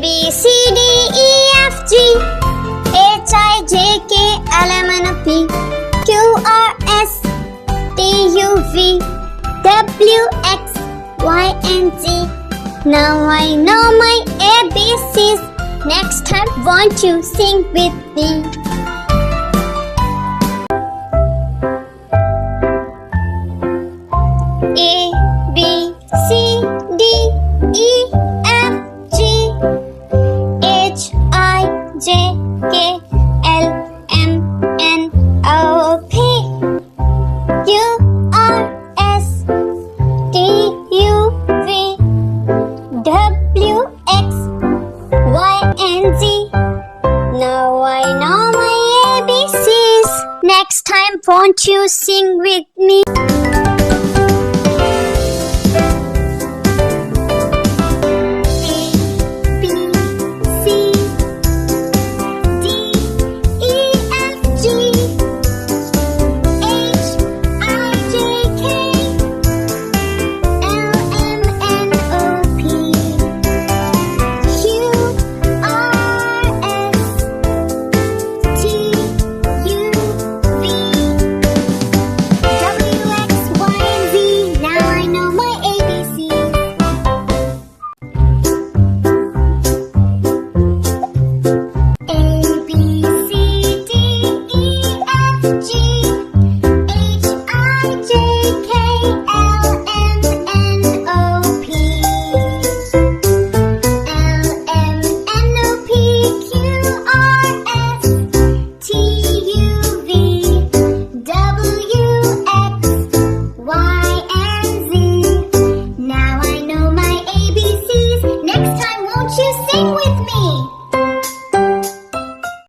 B, C, D, E, F, G, H, I, J, K, L, M, N, O, P, Q, R, S, T, U, V, W, X, Y, and Z. Now I know my ABCs. Next time, won't you sing with me? A, B, C, D, E, F, G, H, I, J, K, L, M, N, O, P, Q, R, S, T, U, V, W, X, Y, and Z. Now I know my ABCs. Next time, won't you sing with me? Next time, won't you sing with me?